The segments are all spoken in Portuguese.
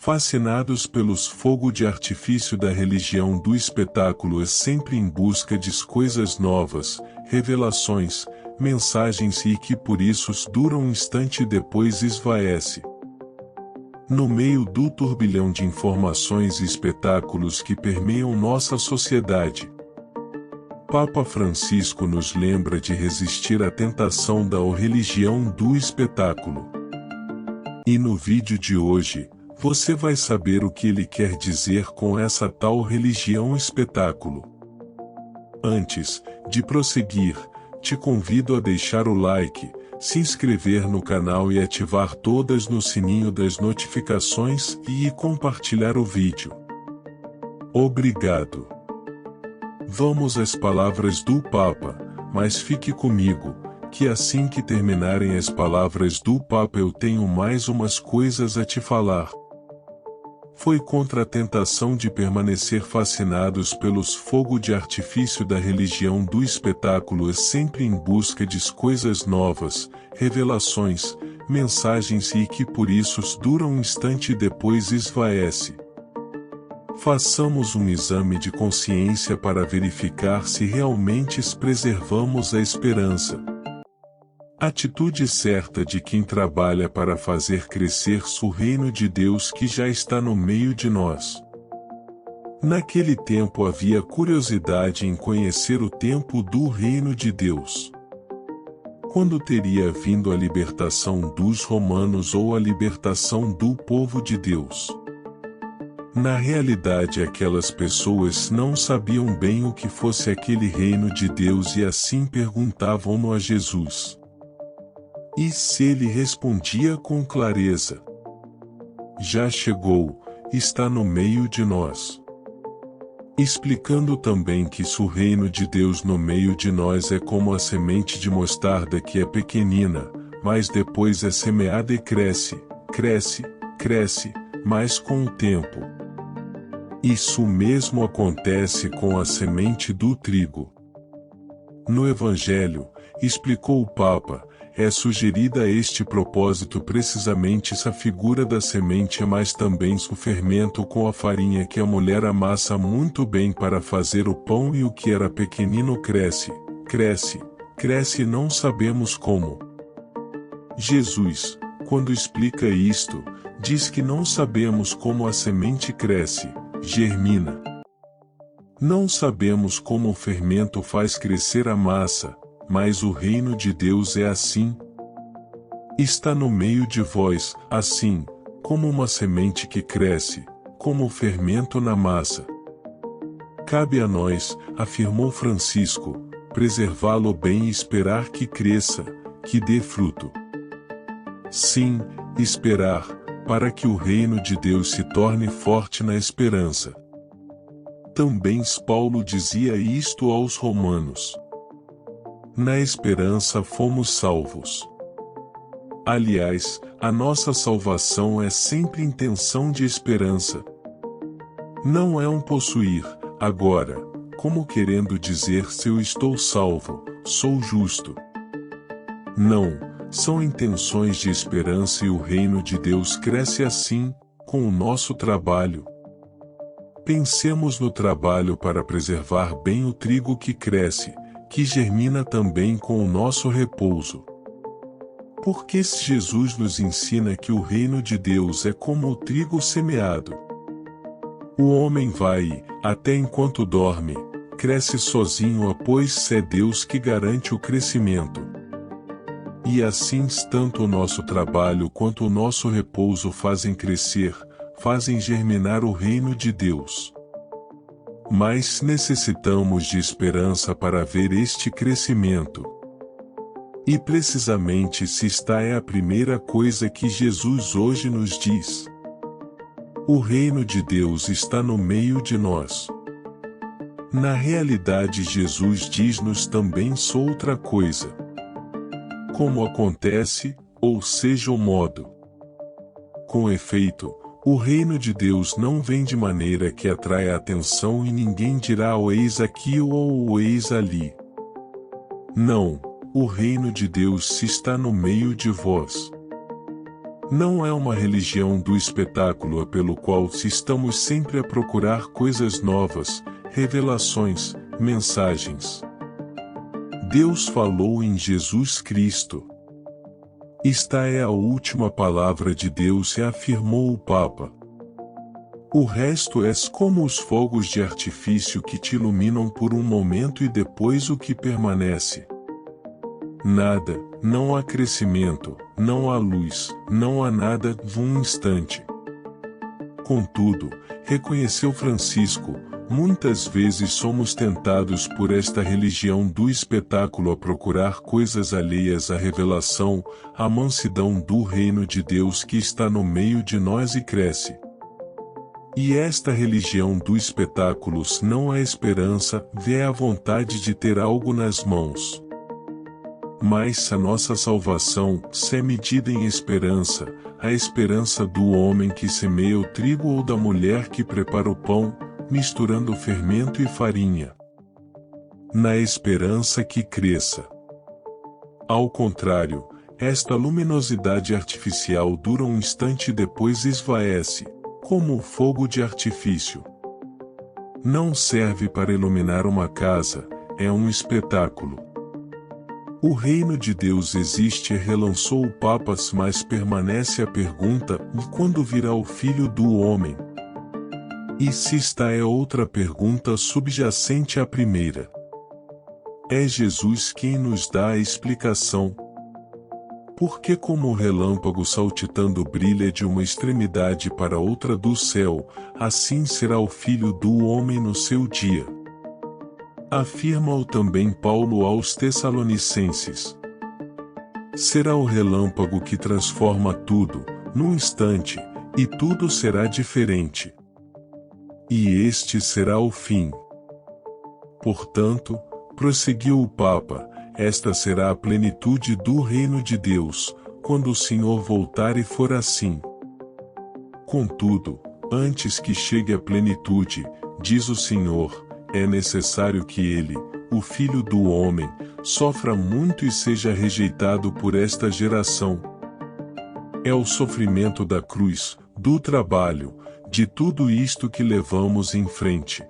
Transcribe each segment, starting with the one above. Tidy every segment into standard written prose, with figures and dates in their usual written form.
fascinados pelos fogos de artifício da religião do espetáculo e sempre em busca de coisas novas, revelações, mensagens e que por isso duram um instante e depois esvaece. No meio do turbilhão de informações e espetáculos que permeiam nossa sociedade, Papa Francisco nos lembra de resistir à tentação da religião do espetáculo. E no vídeo de hoje, você vai saber o que ele quer dizer com essa tal religião espetáculo. Antes de prosseguir, te convido a deixar o like, se inscrever no canal e ativar todas no sininho das notificações e compartilhar o vídeo. Obrigado. Vamos às palavras do Papa, mas fique comigo, que assim que terminarem as palavras do Papa eu tenho mais umas coisas a te falar. Foi contra a tentação de permanecer fascinados pelos fogos de artifício da religião do espetáculo e sempre em busca de coisas novas, revelações, mensagens e que por isso duram um instante e depois esvaece. Façamos um exame de consciência para verificar se realmente preservamos a esperança. Atitude certa de quem trabalha para fazer crescer o reino de Deus que já está no meio de nós. Naquele tempo havia curiosidade em conhecer o tempo do reino de Deus. Quando teria vindo a libertação dos romanos ou a libertação do povo de Deus? Na realidade, aquelas pessoas não sabiam bem o que fosse aquele reino de Deus e assim perguntavam-no a Jesus. E se ele respondia com clareza: já chegou, está no meio de nós. Explicando também que o reino de Deus no meio de nós é como a semente de mostarda que é pequenina, mas depois é semeada e cresce, cresce, cresce, mas com o tempo. Isso mesmo acontece com a semente do trigo. No Evangelho, explicou o Papa, é sugerida a este propósito precisamente essa figura da semente, mas também o fermento com a farinha que a mulher amassa muito bem para fazer o pão e o que era pequenino cresce, cresce, cresce e não sabemos como. Jesus, quando explica isto, diz que não sabemos como a semente cresce, germina. Não sabemos como o fermento faz crescer a massa, mas o reino de Deus é assim. Está no meio de vós, assim, como uma semente que cresce, como o fermento na massa. Cabe a nós, afirmou Francisco, preservá-lo bem e esperar que cresça, que dê fruto. Sim, esperar, para que o reino de Deus se torne forte na esperança. Também Paulo dizia isto aos romanos. Na esperança fomos salvos. Aliás, a nossa salvação é sempre intenção de esperança. Não é um possuir, agora, como querendo dizer se eu estou salvo, sou justo. Não, são intenções de esperança e o reino de Deus cresce assim, com o nosso trabalho. Pensemos no trabalho para preservar bem o trigo que cresce, que germina também com o nosso repouso. Porque Jesus nos ensina que o reino de Deus é como o trigo semeado. O homem vai, até enquanto dorme, cresce sozinho, pois é Deus que garante o crescimento. E assim tanto o nosso trabalho quanto o nosso repouso fazem crescer, fazem germinar o reino de Deus. Mas necessitamos de esperança para ver este crescimento. E precisamente se esta é a primeira coisa que Jesus hoje nos diz. O reino de Deus está no meio de nós. Na realidade, Jesus diz-nos também outra coisa. Como acontece, ou seja o modo. Com efeito, o reino de Deus não vem de maneira que atrai a atenção e ninguém dirá o eis aqui ou o eis ali. Não, o reino de Deus se está no meio de vós. Não é uma religião do espetáculo pelo qual se estamos sempre a procurar coisas novas, revelações, mensagens. Deus falou em Jesus Cristo. Esta é a última palavra de Deus, e afirmou o Papa. O resto é como os fogos de artifício que te iluminam por um momento e depois o que permanece. Nada, não há crescimento, não há luz, não há nada num instante. Contudo, reconheceu Francisco, muitas vezes somos tentados por esta religião do espetáculo a procurar coisas alheias à revelação, à mansidão do reino de Deus que está no meio de nós e cresce. E esta religião do espetáculo não é esperança, é a vontade de ter algo nas mãos. Mas a nossa salvação se é medida em esperança, a esperança do homem que semeia o trigo ou da mulher que prepara o pão, misturando fermento e farinha. Na esperança que cresça. Ao contrário, esta luminosidade artificial dura um instante e depois esvaece, como o fogo de artifício. Não serve para iluminar uma casa, é um espetáculo. O reino de Deus existe, relançou o Papa, mas permanece a pergunta: e quando virá o Filho do Homem? E se esta é outra pergunta subjacente à primeira. É Jesus quem nos dá a explicação. Porque como o relâmpago saltitando brilha de uma extremidade para outra do céu, assim será o Filho do Homem no seu dia. Afirma-o também Paulo aos Tessalonicenses. Será o relâmpago que transforma tudo, num instante, e tudo será diferente. E este será o fim. Portanto, prosseguiu o Papa, esta será a plenitude do reino de Deus, quando o Senhor voltar e for assim. Contudo, antes que chegue a plenitude, diz o Senhor, é necessário que ele, o Filho do Homem, sofra muito e seja rejeitado por esta geração. É o sofrimento da cruz, do trabalho, de tudo isto que levamos em frente.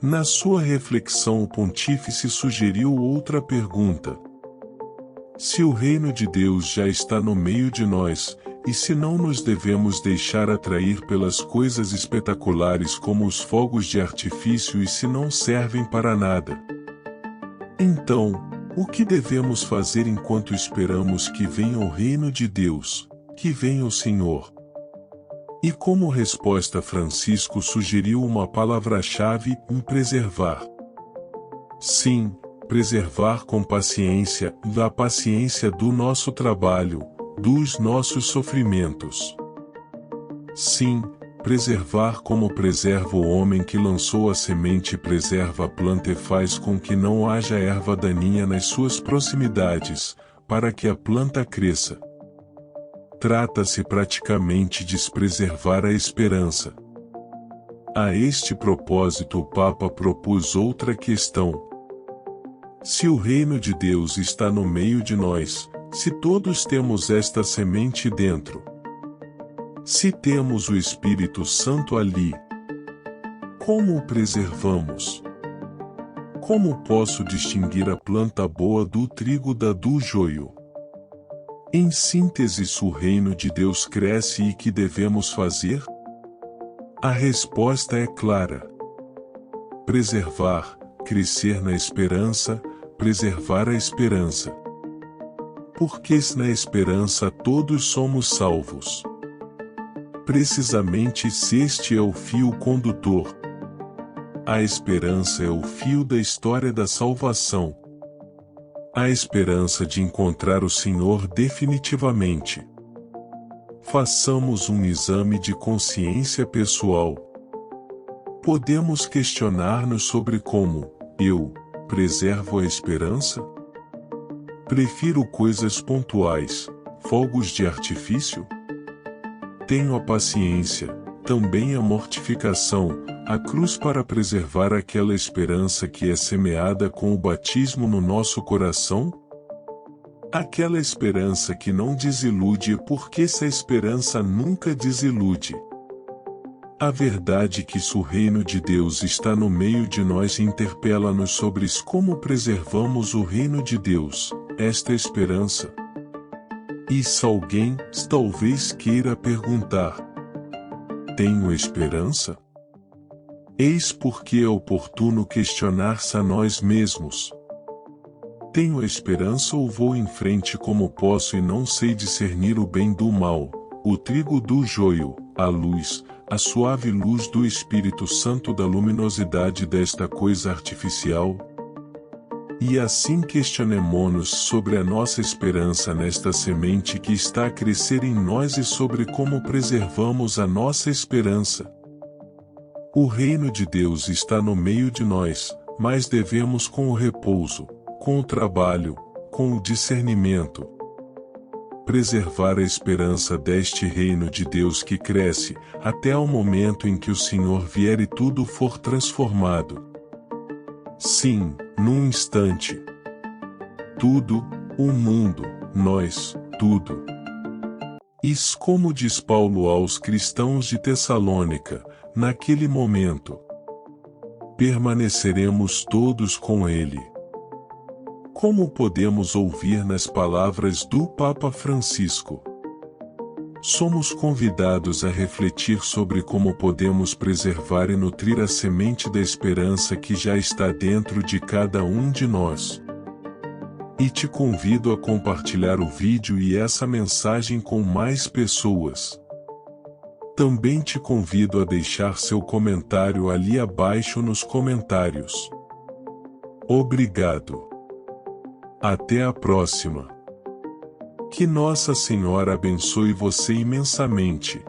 Na sua reflexão, o pontífice sugeriu outra pergunta. Se o reino de Deus já está no meio de nós, e se não nos devemos deixar atrair pelas coisas espetaculares como os fogos de artifício e se não servem para nada? Então, o que devemos fazer enquanto esperamos que venha o reino de Deus, que venha o Senhor? E como resposta, Francisco sugeriu uma palavra-chave: preservar. Sim, preservar com paciência, da paciência do nosso trabalho, dos nossos sofrimentos. Sim, preservar como preserva o homem que lançou a semente, preserva a planta e faz com que não haja erva daninha nas suas proximidades, para que a planta cresça. Trata-se praticamente de preservar a esperança. A este propósito, o Papa propôs outra questão. Se o reino de Deus está no meio de nós, se todos temos esta semente dentro, se temos o Espírito Santo ali, como o preservamos? Como posso distinguir a planta boa do trigo do joio? Em síntese, se o reino de Deus cresce, e que devemos fazer? A resposta é clara. Preservar, crescer na esperança, preservar a esperança. Porque na esperança todos somos salvos. Precisamente se este é o fio condutor. A esperança é o fio da história da salvação. A esperança de encontrar o Senhor definitivamente. Façamos um exame de consciência pessoal. Podemos questionar-nos sobre como eu preservo a esperança? Prefiro coisas pontuais, fogos de artifício? Tenho a paciência, também a mortificação, a cruz para preservar aquela esperança que é semeada com o batismo no nosso coração? Aquela esperança que não desilude, porque essa esperança nunca desilude. A verdade que o reino de Deus está no meio de nós interpela-nos sobre como preservamos o reino de Deus, esta esperança. E se alguém talvez queira perguntar: tenho esperança? Eis porque é oportuno questionar-se a nós mesmos. Tenho esperança ou vou em frente como posso e não sei discernir o bem do mal, o trigo do joio, a luz, a suave luz do Espírito Santo da luminosidade desta coisa artificial? E assim questionemo-nos sobre a nossa esperança nesta semente que está a crescer em nós e sobre como preservamos a nossa esperança. O reino de Deus está no meio de nós, mas devemos com o repouso, com o trabalho, com o discernimento, preservar a esperança deste reino de Deus que cresce, até ao momento em que o Senhor vier e tudo for transformado. Sim, num instante. Tudo, o mundo, nós, tudo. E como diz Paulo aos cristãos de Tessalônica, naquele momento, permaneceremos todos com ele. Como podemos ouvir nas palavras do Papa Francisco? Somos convidados a refletir sobre como podemos preservar e nutrir a semente da esperança que já está dentro de cada um de nós. E te convido a compartilhar o vídeo e essa mensagem com mais pessoas. Também te convido a deixar seu comentário ali abaixo nos comentários. Obrigado. Até a próxima. Que Nossa Senhora abençoe você imensamente.